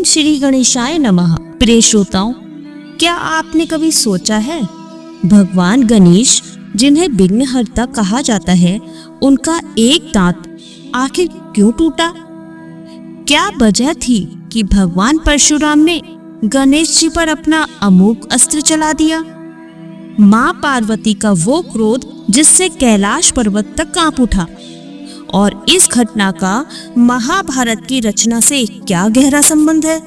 ओम श्री गणेशाय नमः। प्रिय श्रोताओं, क्या आपने कभी सोचा है भगवान गणेश जिन्हें विघ्नहर्ता कहा जाता है, उनका एक दांत आखिर क्यों टूटा? क्या वजह थी कि भगवान परशुराम ने गणेश जी पर अपना अमोघ अस्त्र चला दिया? मां पार्वती का वो क्रोध जिससे कैलाश पर्वत तक कांप उठा, और इस घटना का महाभारत की रचना से क्या गहरा संबंध है?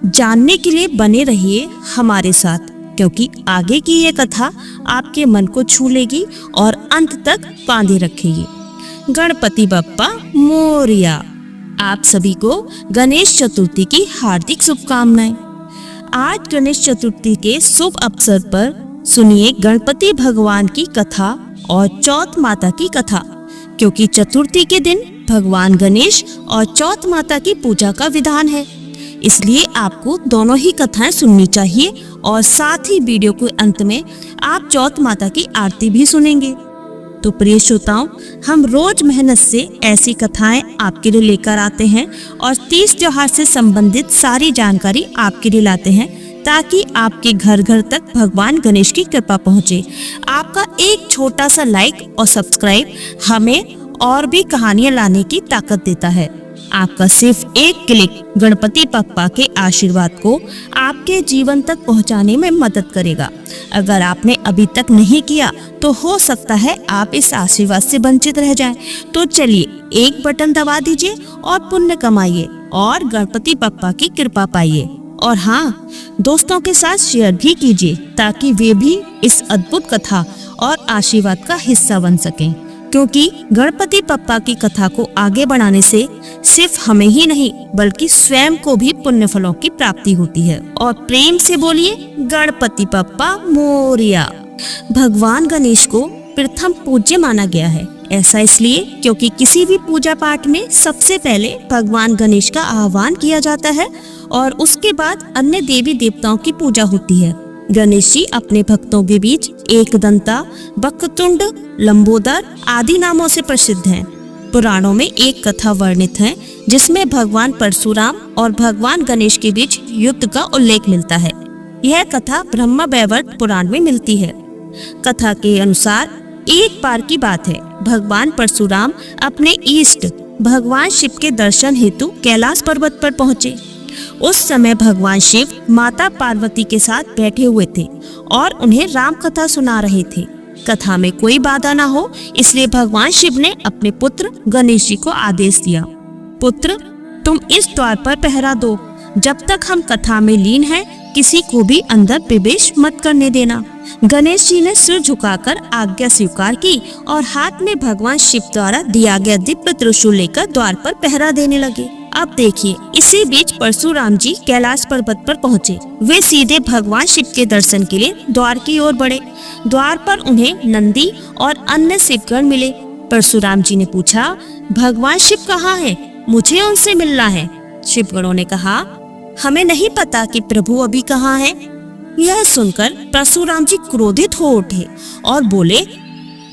जानने के लिए बने रहिए हमारे साथ, क्योंकि आगे की ये कथा आपके मन को छू लेगी और अंत तक बांधे रखेगी। गणपति बप्पा मोरया। आप सभी को गणेश चतुर्थी की हार्दिक शुभकामनाएं। आज गणेश चतुर्थी के शुभ अवसर पर सुनिए गणपति भगवान की कथा और चौथ माता की कथा, क्योंकि चतुर्थी के दिन भगवान गणेश और चौथ माता की पूजा का विधान है। इसलिए आपको दोनों ही कथाएं सुननी चाहिए और साथ ही वीडियो के अंत में आप चौथ माता की आरती भी सुनेंगे। तो प्रिय श्रोताओं, हम रोज मेहनत से ऐसी कथाएं आपके लिए लेकर आते हैं और तीज त्योहार से संबंधित सारी जानकारी आपके लिए लाते हैं, ताकि आपके घर घर तक भगवान गणेश की कृपा पहुंचे। आपका एक छोटा सा लाइक और सब्सक्राइब हमें और भी कहानियां लाने की ताकत देता है। आपका सिर्फ एक क्लिक गणपति बप्पा के आशीर्वाद को आपके जीवन तक पहुंचाने में मदद करेगा। अगर आपने अभी तक नहीं किया तो हो सकता है आप इस आशीर्वाद से वंचित रह जाएं। तो चलिए एक बटन दबा दीजिए और पुण्य कमाइए और गणपति बप्पा की कृपा पाइए। और हाँ, दोस्तों के साथ शेयर भी कीजिए ताकि वे भी इस अद्भुत कथा और आशीर्वाद का हिस्सा बन सकें, क्योंकि गणपति बप्पा की कथा को आगे बढ़ाने से सिर्फ हमें ही नहीं बल्कि स्वयं को भी पुण्य फलों की प्राप्ति होती है। और प्रेम से बोलिए गणपति बप्पा मोरया। भगवान गणेश को प्रथम पूज्य माना गया है। ऐसा इसलिए क्योंकि किसी भी पूजा पाठ में सबसे पहले भगवान गणेश का आह्वान किया जाता है और उसके बाद अन्य देवी देवताओं की पूजा होती है। गणेश जी अपने भक्तों के बीच एकदंता, वक्रतुंड, लंबोदर आदि नामों से प्रसिद्ध हैं। पुराणों में एक कथा वर्णित है जिसमें भगवान परशुराम और भगवान गणेश के बीच युद्ध का उल्लेख मिलता है। यह कथा ब्रह्म वैवर्त पुराण में मिलती है। कथा के अनुसार एक बार की बात है, भगवान परशुराम अपने इष्ट भगवान शिव के दर्शन हेतु कैलाश पर्वत पर पहुँचे। उस समय भगवान शिव माता पार्वती के साथ बैठे हुए थे और उन्हें राम कथा सुना रहे थे। कथा में कोई बाधा ना हो, इसलिए भगवान शिव ने अपने पुत्र गणेश जी को आदेश दिया, पुत्र तुम इस द्वार पर पहरा दो, जब तक हम कथा में लीन हैं किसी को भी अंदर प्रवेश मत करने देना। गणेश जी ने सिर झुकाकर आज्ञा स्वीकार की और हाथ में भगवान शिव द्वारा दिया गया दिव्य त्रिशूल लेकर द्वार पर पहरा देने लगे। अब देखिए, इसी बीच परशुराम जी कैलाश पर्वत पर पहुँचे। वे सीधे भगवान शिव के दर्शन के लिए द्वार की ओर बढ़े। द्वार पर उन्हें नंदी और अन्य शिवगण मिले। परशुराम जी ने पूछा, भगवान शिव कहाँ हैं? मुझे उनसे मिलना है। शिवगणों ने कहा, हमें नहीं पता कि प्रभु अभी कहाँ हैं। यह सुनकर परशुराम जी क्रोधित हो उठे और बोले,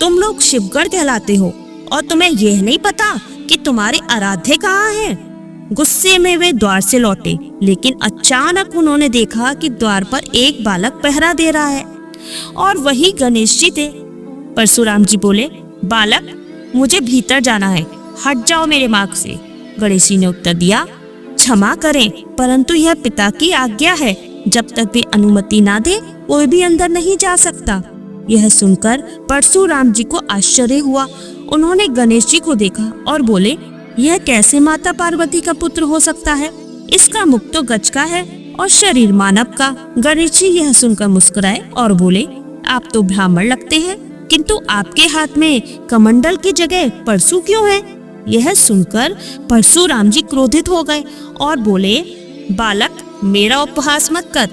तुम लोग शिवगण कहलाते हो और तुम्हें यह नहीं पता कि तुम्हारे आराध्य कहाँ हैं? गुस्से में वे द्वार से लौटे, लेकिन अचानक उन्होंने देखा कि द्वार पर एक बालक पहरा दे रहा है और वही गणेश जी थे। परशुराम जी बोले, बालक मुझे भीतर जाना है, हट जाओ मेरे मार्ग से। गणेश जी ने उत्तर दिया, क्षमा करें, परंतु यह पिता की आज्ञा है, जब तक वे अनुमति ना दे कोई भी अंदर नहीं जा सकता। यह सुनकर परशुराम जी को आश्चर्य हुआ। उन्होंने गणेश जी को देखा और बोले, यह कैसे माता पार्वती का पुत्र हो सकता है? इसका मुख तो गज का है और शरीर मानव का। गणेश जी यह सुनकर मुस्कुराए और बोले, आप तो ब्राह्मण लगते हैं, किंतु आपके हाथ में कमंडल की जगह परशु क्यों है? यह सुनकर परशुराम जी क्रोधित हो गए और बोले, बालक मेरा उपहास मत कर,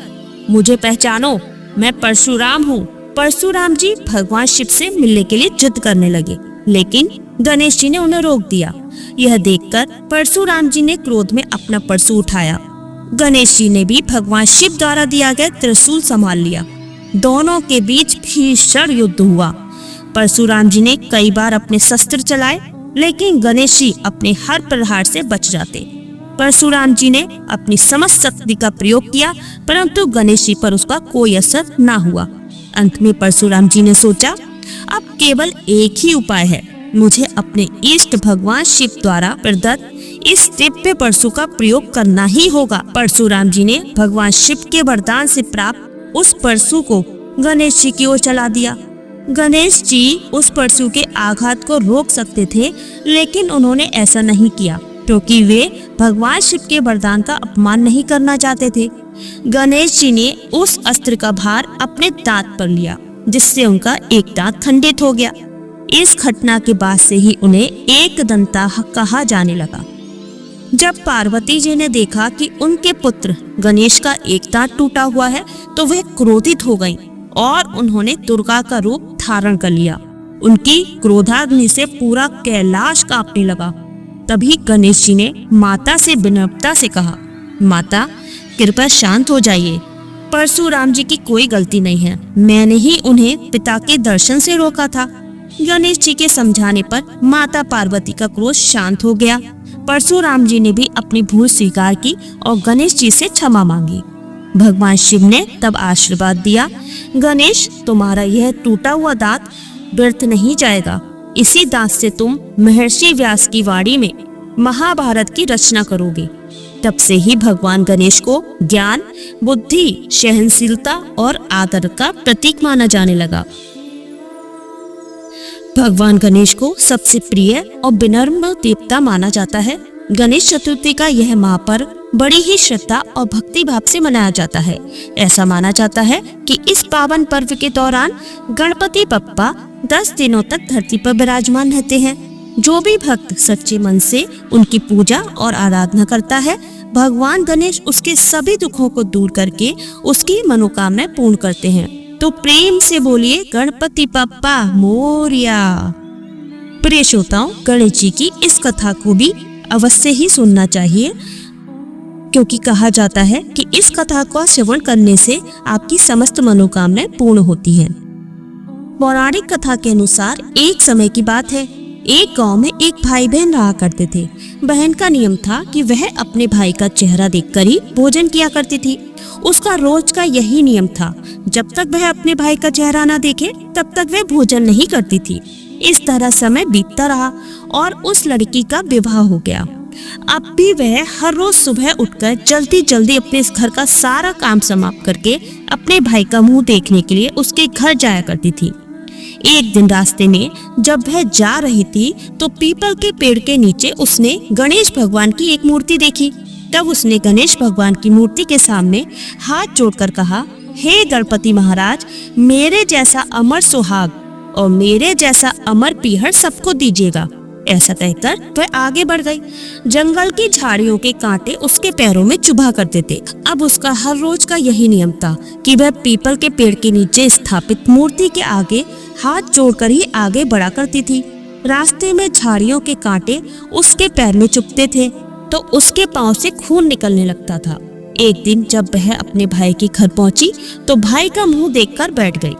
मुझे पहचानो, मैं परशुराम हूँ। परशुराम जी भगवान शिव से मिलने के लिए जिद करने लगे, लेकिन गणेश जी ने उन्हें रोक दिया। यह देखकर परशुराम जी ने क्रोध में अपना परशु उठाया। गणेश जी ने भी भगवान शिव द्वारा दिया गया त्रिशूल संभाल लिया। दोनों के बीच भीषण युद्ध हुआ। परशुराम जी ने कई बार अपने शस्त्र चलाए, लेकिन गणेश जी अपने हर प्रहार से बच जाते। परशुराम जी ने अपनी समस्त शक्ति का प्रयोग किया, परंतु गणेश जी पर उसका कोई असर ना हुआ। अंत में परशुराम जी ने सोचा, अब केवल एक ही उपाय है, मुझे अपने इष्ट भगवान शिव द्वारा प्रदत्त इस दिव्य परशु का प्रयोग करना ही होगा। परशुराम जी ने भगवान शिव के वरदान से प्राप्त उस परशु को गणेश जी की ओर चला दिया। गणेश जी उस परशु के आघात को रोक सकते थे, लेकिन उन्होंने ऐसा नहीं किया क्योंकि वे भगवान शिव के वरदान का अपमान नहीं करना चाहते थे। गणेश जी ने उस अस्त्र का भार अपने दांत पर लिया, जिससे उनका एक दांत खंडित हो गया। इस घटना के बाद से ही उन्हें एक दंता कहा जाने लगा। जब पार्वती जी ने देखा कि उनके पुत्र गणेश का एक दांत टूटा हुआ है, तो वह क्रोधित हो गईं और उन्होंने दुर्गा का रूप धारण कर लिया। उनकी क्रोधाग्नि से पूरा कैलाश कांपने लगा। तभी गणेश जी ने माता से विनम्रता से कहा, माता कृपया शांत हो जाइए, परशुराम जी की कोई गलती नहीं है, मैंने ही उन्हें पिता के दर्शन से रोका था। गणेश जी के समझाने पर माता पार्वती का क्रोध शांत हो गया। परशुराम जी ने भी अपनी भूल स्वीकार की और गणेश जी से क्षमा मांगी। भगवान शिव ने तब आशीर्वाद दिया, गणेश तुम्हारा यह टूटा हुआ दांत व्यर्थ नहीं जाएगा, इसी दांत से तुम महर्षि व्यास की वाणी में महाभारत की रचना करोगे। तब से ही भगवान गणेश को ज्ञान, बुद्धि, सहनशीलता और आदर का प्रतीक माना जाने लगा। भगवान गणेश को सबसे प्रिय और विनम्र देवता माना जाता है। गणेश चतुर्थी का यह महापर्व बड़ी ही श्रद्धा और भक्ति भाव से मनाया जाता है। ऐसा माना जाता है कि इस पावन पर्व के दौरान गणपति बप्पा 10 दिनों तक धरती पर विराजमान रहते हैं। जो भी भक्त सच्चे मन से उनकी पूजा और आराधना करता है, भगवान गणेश उसके सभी दुखों को दूर करके उसकी मनोकामनाएं पूर्ण करते हैं। तो प्रेम से बोलिए गणपति बप्पा मोरया। प्रिय श्रोताओं, गणेश जी की इस कथा को भी अवश्य ही सुनना चाहिए, क्योंकि कहा जाता है कि इस कथा को श्रवण करने से आपकी समस्त मनोकामनाएं पूर्ण होती हैं। पौराणिक कथा के अनुसार एक समय की बात है, एक गांव में एक भाई बहन रहा करते थे। बहन का नियम था कि वह अपने भाई का चेहरा देखकर ही भोजन किया करती थी। उसका रोज का यही नियम था, जब तक वह अपने भाई का चेहरा न देखे तब तक वह भोजन नहीं करती थी। इस तरह समय बीतता रहा और उस लड़की का विवाह हो गया। अब भी वह हर रोज सुबह उठकर जल्दी जल्दी अपने इस घर का सारा काम समाप्त करके अपने भाई का मुंह देखने के लिए उसके घर जाया करती थी। एक दिन रास्ते में जब वह जा रही थी तो पीपल के पेड़ के नीचे उसने गणेश भगवान की एक मूर्ति देखी। तब उसने गणेश भगवान की मूर्ति के सामने हाथ जोड़कर कहा, हे गणपति महाराज, मेरे जैसा अमर सुहाग और मेरे जैसा अमर पीहर सबको दीजिएगा। ऐसा कहकर वह आगे बढ़ गई। जंगल की झाड़ियों के कांटे उसके पैरों में चुभा करते थे। अब उसका हर रोज का यही नियम था कि वह पीपल के पेड़ के नीचे स्थापित मूर्ति के आगे हाथ जोड़कर ही आगे बढ़ा करती थी। रास्ते में झाड़ियों के कांटे उसके पैर में चुभते थे तो उसके पांव से खून निकलने लगता था। एक दिन जब वह अपने भाई के घर पहुंची तो भाई का मुंह देखकर बैठ गई।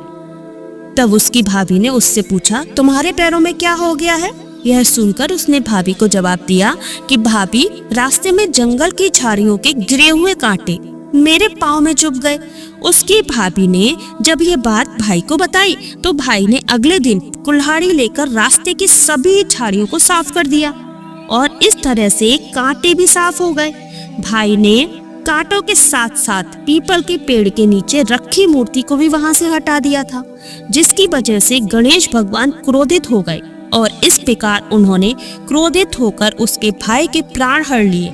तब उसकी भाभी ने उससे पूछा, तुम्हारे पैरों में क्या हो गया है? यह सुनकर उसने भाभी को जवाब दिया कि भाभी, रास्ते में जंगल की झाड़ियों के गिरे हुए कांटे मेरे पाँव में चुभ गए। उसकी भाभी ने जब ये बात भाई को बताई तो भाई ने अगले दिन कुल्हाड़ी लेकर रास्ते की सभी झाड़ियों को साफ कर दिया और इस तरह से कांटे भी साफ हो गए। भाई ने कांटों के साथ साथ पीपल के पेड़ के नीचे रखी मूर्ति को भी वहां से हटा दिया था, जिसकी वजह से गणेश भगवान क्रोधित हो गए और इस प्रकार उन्होंने क्रोधित होकर उसके भाई के प्राण हर लिए।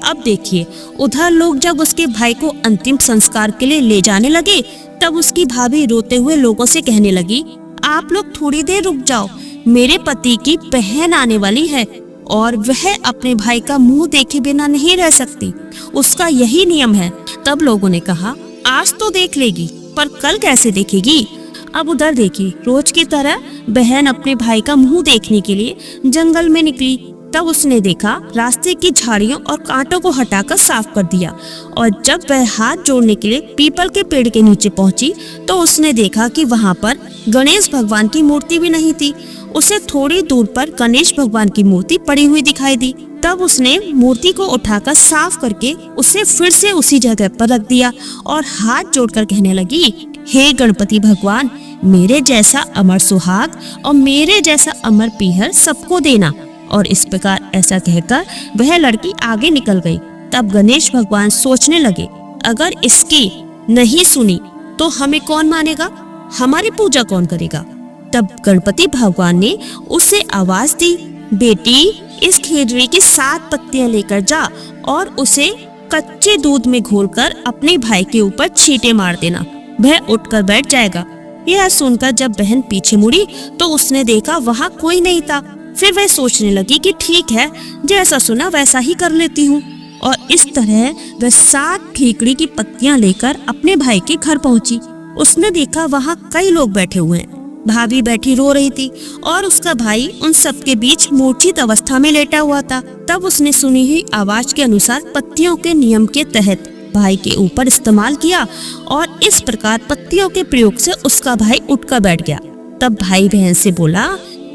अब देखिए, उधर लोग जब उसके भाई को अंतिम संस्कार के लिए ले जाने लगे तब उसकी भाभी रोते हुए लोगों से कहने लगी, आप लोग थोड़ी देर रुक जाओ, मेरे पति की बहन आने वाली है और वह अपने भाई का मुंह देखे बिना नहीं रह सकती, उसका यही नियम है। तब लोगों ने कहा, आज तो देख लेगी पर कल कैसे देखेगी? अब उधर देखिए, रोज की तरह बहन अपने भाई का मुंह देखने के लिए जंगल में निकली। तब उसने देखा रास्ते की झाड़ियों और कांटों को हटाकर साफ कर दिया और जब वह हाथ जोड़ने के लिए पीपल के पेड़ के नीचे पहुंची तो उसने देखा कि वहां पर गणेश भगवान की मूर्ति भी नहीं थी। उसे थोड़ी दूर पर गणेश भगवान की मूर्ति पड़ी हुई दिखाई दी। तब उसने मूर्ति को उठाकर साफ करके उसे फिर से उसी जगह पर रख दिया और हाथ जोड़कर कहने लगी, हे गणपति भगवान, मेरे जैसा अमर सुहाग और मेरे जैसा अमर पीहर सबको देना। और इस प्रकार ऐसा कहकर वह लड़की आगे निकल गई। तब गणेश भगवान सोचने लगे, अगर इसकी नहीं सुनी तो हमें कौन मानेगा, हमारी पूजा कौन करेगा। तब गणपति भगवान ने उसे आवाज दी, बेटी, इस खेजड़ी की 7 पत्तियां लेकर जा और उसे कच्चे दूध में घोलकर अपने भाई के ऊपर छींटे मार देना, वह उठकर बैठ जाएगा। यह सुनकर जब बहन पीछे मुड़ी तो उसने देखा वहाँ कोई नहीं था। फिर वह सोचने लगी कि ठीक है, जैसा सुना वैसा ही कर लेती हूँ। और इस तरह वह 7 ठीकड़ी की पत्तियां लेकर अपने भाई के घर पहुंची। उसने देखा वहाँ कई लोग बैठे हुए हैं। भाभी बैठी रो रही थी और उसका भाई उन सबके बीच मूर्छित अवस्था में लेटा हुआ था। तब उसने सुनी हुई आवाज के अनुसार पत्तियों के नियम के तहत भाई के ऊपर इस्तेमाल किया और इस प्रकार पत्तियों के प्रयोग से उसका भाई उठकर बैठ गया। तब भाई बहन से बोला,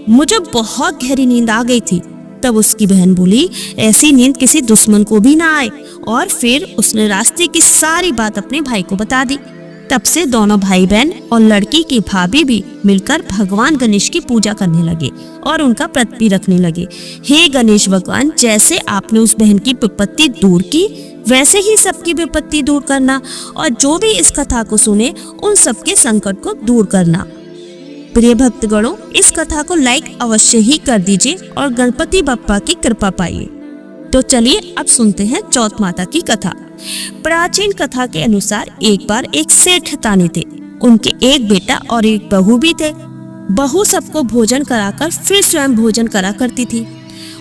मुझे बहुत गहरी नींद आ गई थी। तब उसकी बहन बोली, ऐसी नींद किसी दुश्मन को भी ना आए। और फिर उसने रास्ते की सारी बात अपने भाई को बता दी। तब से दोनों भाई बहन और लड़की की भाभी भी मिलकर भगवान गणेश की पूजा करने लगे और उनका व्रत भी रखने लगे। हे गणेश भगवान, जैसे आपने उस बहन की विपत्ति दूर की, वैसे ही सबकी विपत्ति दूर करना और जो भी इस कथा को सुने उन सबके संकट को दूर करना। प्रिय भक्तगणों, इस कथा को लाइक अवश्य ही कर दीजिए और गणपति बप्पा की कृपा पाइए। तो चलिए अब सुनते हैं चौथ माता की कथा। प्राचीन कथा के अनुसार एक बार एक सेठ ताने थे। उनके एक बेटा और एक बहू भी थे। बहू सबको भोजन कराकर फिर स्वयं भोजन करा करती थी।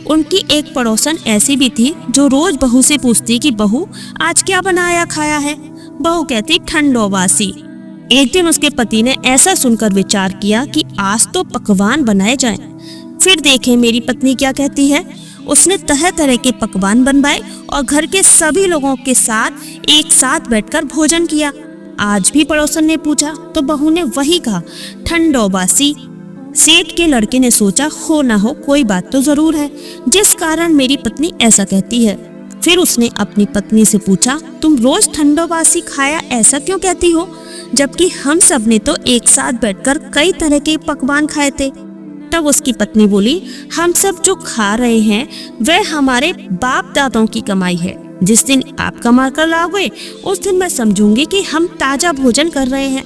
उनकी एक पड़ोसन ऐसी भी थी जो रोज बहू से पूछती कि बहू, आज क्या बनाया खाया है। बहू कहती, ठंडोबासी। एक दिन उसके पति ने ऐसा सुनकर विचार किया कि आज तो पकवान बनाए जाएं। फिर देखें मेरी पत्नी क्या कहती है। उसने तरह तरह के पकवान बनवाए और घर के सभी लोगों के साथ एक साथ बैठकर भोजन किया। आज भी पड़ोसन ने पूछा तो बहू ने वही कहा, ठंडोबासी। सेठ के लड़के ने सोचा, हो ना हो कोई बात तो जरूर है जिस कारण मेरी पत्नी ऐसा कहती है। फिर उसने अपनी पत्नी से पूछा, तुम रोज ठंडोबासी खाया ऐसा क्यों कहती हो, जबकि हम सब ने तो एक साथ बैठकर कई तरह के पकवान खाए थे। तब उसकी पत्नी बोली, हम सब जो खा रहे हैं वह हमारे बाप दादाओं की कमाई है। जिस दिन आप कमा कर लाओगे उस दिन मैं समझूंगी कि हम ताजा भोजन कर रहे हैं।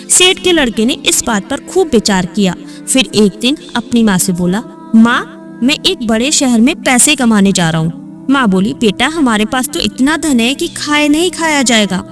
सेठ के लड़के ने इस बात पर खूब विचार किया। फिर एक दिन अपनी माँ से बोला, माँ, मैं एक बड़े शहर में पैसे कमाने जा रहा हूँ। माँ बोली, बेटा, हमारे पास तो इतना धन है कि खाए नहीं खाया जाएगा।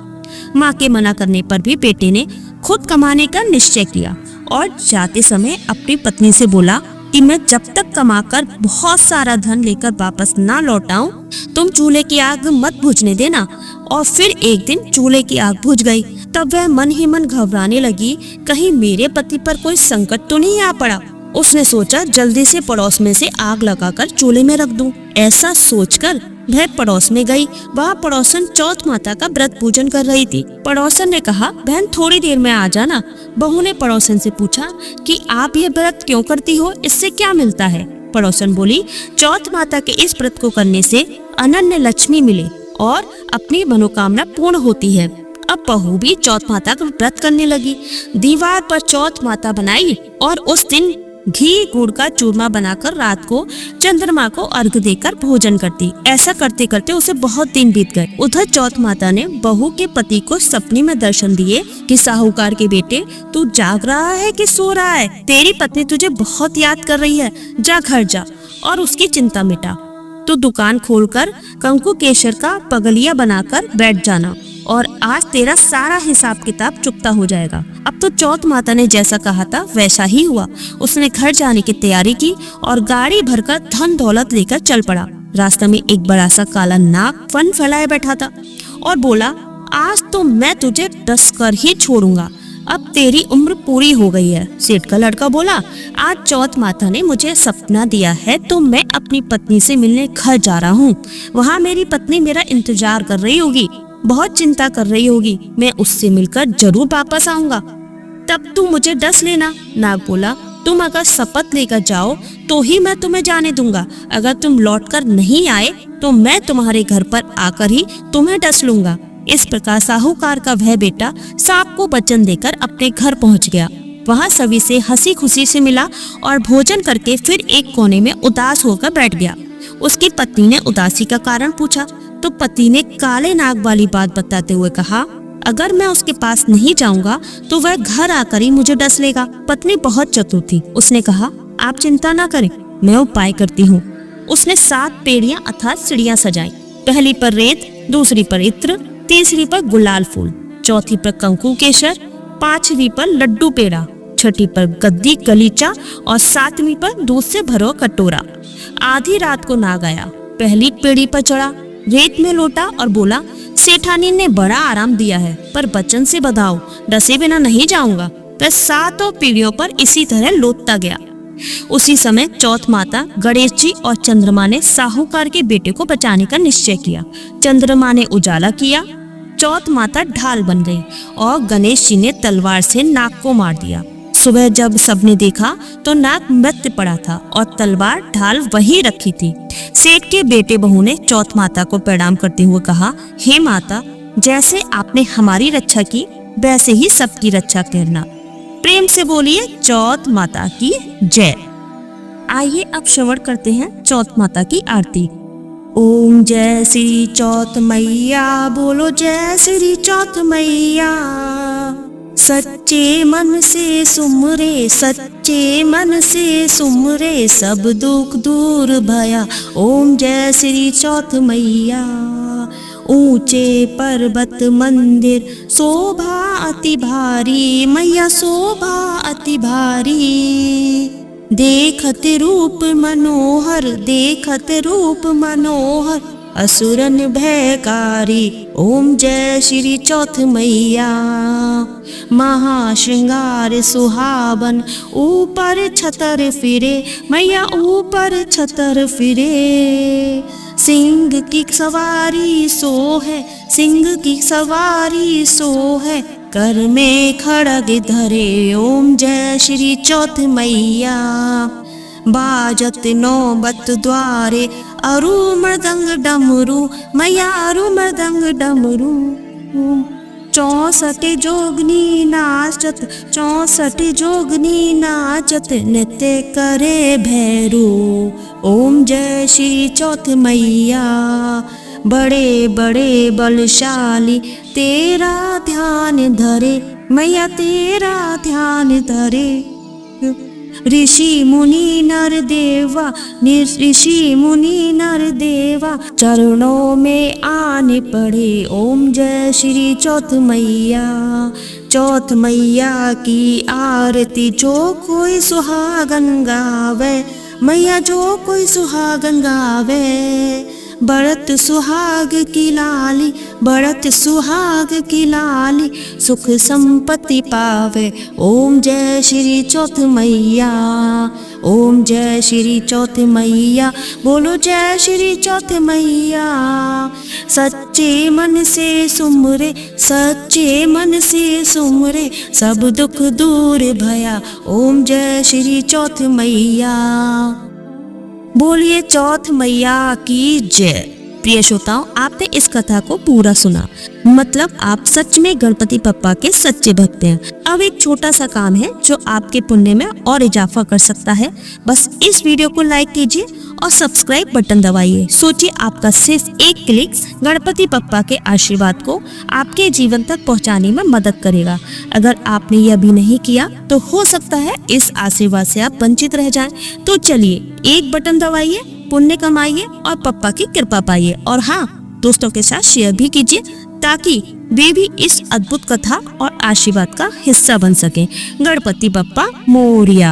माँ के मना करने पर भी बेटे ने खुद कमाने का निश्चय किया और जाते समय अपनी पत्नी से बोला कि मैं जब तक कमाकर बहुत सारा धन लेकर वापस ना लौटाऊं, तुम चूल्हे की आग मत बुझने देना। और फिर एक दिन चूल्हे की आग बुझ गई। तब वह मन ही मन घबराने लगी, कहीं मेरे पति पर कोई संकट तो नहीं आ पड़ा। उसने सोचा जल्दी से पड़ोस में से आग लगाकर चूल्हे में रख दूं। ऐसा सोचकर वह पड़ोस में गई। वहाँ पड़ोसन चौथ माता का व्रत पूजन कर रही थी। पड़ोसन ने कहा, बहन थोड़ी देर में आ जाना। बहू ने पड़ोसन से पूछा कि आप ये व्रत क्यों करती हो, इससे क्या मिलता है। पड़ोसन बोली, चौथ माता के इस व्रत को करने से अनन्य लक्ष्मी मिले और अपनी मनोकामना पूर्ण होती है। अब बहू भी चौथ माता का व्रत करने लगी। दीवार पर चौथ माता बनाई और उस दिन घी गुड़ का चूरमा बनाकर रात को चंद्रमा को अर्घ देकर भोजन करती। ऐसा करते करते उसे बहुत दिन बीत गए। उधर चौथ माता ने बहू के पति को सपने में दर्शन दिए कि साहूकार के बेटे, तू जाग रहा है कि सो रहा है, तेरी पत्नी तुझे बहुत याद कर रही है, जा घर जा और उसकी चिंता मिटा। तो दुकान खोलकर कंकु केसर का पगलिया बनाकर बैठ जाना और आज तेरा सारा हिसाब किताब चुकता हो जाएगा। अब तो चौथ माता ने जैसा कहा था वैसा ही हुआ। उसने घर जाने की तैयारी की और गाड़ी भरकर धन दौलत लेकर चल पड़ा। रास्ते में एक बड़ा सा काला नाग फन फैलाए बैठा था और बोला, आज तो मैं तुझे डस कर ही छोड़ूंगा, अब तेरी उम्र पूरी हो गई है। सेठ का लड़का बोला, आज चौथ माता ने मुझे सपना दिया है तो मैं अपनी पत्नी से मिलने घर जा रहा हूँ। वहाँ मेरी पत्नी मेरा इंतजार कर रही होगी, बहुत चिंता कर रही होगी, मैं उससे मिलकर जरूर वापस आऊंगा, तब तू मुझे डस लेना। नाग बोला, तुम अगर शपथ लेकर जाओ तो ही मैं तुम्हें जाने दूंगा। अगर तुम लौटकर नहीं आए तो मैं तुम्हारे घर पर आकर ही तुम्हें डस लूंगा। इस प्रकार साहूकार का वह बेटा सांप को वचन देकर अपने घर पहुंच गया। वहां सभी से हंसी खुशी से मिला और भोजन करके फिर एक कोने में उदास होकर बैठ गया। उसकी पत्नी ने उदासी का कारण पूछा तो पति ने काले नाग वाली बात बताते हुए कहा, अगर मैं उसके पास नहीं जाऊंगा तो वह घर आकर ही मुझे डस लेगा। पत्नी बहुत चतुर थी। उसने कहा, आप चिंता ना करें, मैं उपाय करती हूँ। उसने 7 पेड़ियां अर्थात सीढ़ियां सजाई। पहली पर रेत, दूसरी पर इत्र, तीसरी पर गुलाल फूल, चौथी पर कंकु केसर, 5वीं पर लड्डू पेड़ा, 6ठी पर गद्दी गलीचा और 7वीं पर दूध से भरो कटोरा। आधी रात को नाग आया, पहली पेड़ी पर चढ़ा, रेत में लोटा और बोला, सेठानी ने बड़ा आराम दिया है पर वचन से बधाओ, डसे बिना नहीं जाऊंगा। वह 7 पीढ़ियों पर इसी तरह लोटता गया। उसी समय चौथ माता, गणेश जी और चंद्रमा ने साहूकार के बेटे को बचाने का निश्चय किया। चंद्रमा ने उजाला किया, चौथ माता ढाल बन गई और गणेश जी ने तलवार से नाग को मार दिया। सुबह जब सबने देखा तो नाग मृत पड़ा था और तलवार ढाल वहीं रखी थी। सेठ के बेटे बहू ने चौथ माता को प्रणाम करते हुए कहा, हे माता, जैसे आपने हमारी रक्षा की वैसे ही सबकी रक्षा करना। प्रेम से बोलिए चौथ माता की जय। आइए अब श्रवण करते हैं चौथ माता की आरती। ओम जय श्री चौथ मैया, बोलो जय श्री चौथ मैया। सच्चे मन से सुमरे, सच्चे मन से सुमरे, सब दुख दूर भया। ओम जय श्री चौथ मैया। ऊंचे पर्वत मंदिर शोभा अति भारी, मैया शोभा अति भारी। देखत रूप मनोहर, देखत रूप मनोहर, असुरन भयकारी। ओम जय श्री चौथ मैया। महाश्रृंगार सुहावन, ऊपर छतर फिरे, मैया ऊपर छतर फिरे। सिंह की सवारी सो है, सिंह की सवारी सो है, कर में खड़ग धरे। ओम जय श्री चौथ मैया। बाजत नौबत द्वारे, अरु मृदंग डमरू, मैया अरु मृदंग डमरू। 64 जोगनी नाचत, 64 जोगनी नाचत, नृत्य करे भैरू। ओम जय श्री चौथ मैया। बड़े बड़े बलशाली तेरा ध्यान धरे, मैया तेरा ध्यान धरे। ऋषि मुनि नर देवा, ऋषि मुनि नर देवा, चरणों में आने पड़े। ओम जय श्री चौथ मैया। चौथ मैया की आरती जो कोई सुहागन गावे, मैया जो कोई सुहागन गावे। बढ़त सुहाग की लाली, बढ़त सुहाग की लाली, सुख संपत्ति पावे। ओम जय श्री चौथ मैया। ओम जय श्री चौथ मैया, बोलो जय श्री चौथ मैया। सच्चे मन से सुमरे, सच्चे मन से सुमरे, सब दुख दूर भया। ओम जय श्री चौथ मैया। बोलिए चौथ मैया की जय। प्रिय श्रोताओं, आपने इस कथा को पूरा सुना, मतलब आप सच में गणपति बप्पा के सच्चे भक्त हैं। अब एक छोटा सा काम है जो आपके पुण्य में और इजाफा कर सकता है। बस इस वीडियो को लाइक कीजिए और सब्सक्राइब बटन दबाइए। सोचिए, आपका सिर्फ एक क्लिक गणपति बप्पा के आशीर्वाद को आपके जीवन तक पहुंचाने में मदद करेगा। अगर आपने यह भी नहीं किया तो हो सकता है इस आशीर्वाद से आप वंचित रह जाएं। तो चलिए, एक बटन दबाइए, पुण्य कमाइए और पप्पा की कृपा पाइए। और हाँ, दोस्तों के साथ शेयर भी कीजिए ताकि वे भी इस अद्भुत कथा और आशीर्वाद का हिस्सा बन सकें। गणपति बप्पा मोरिया।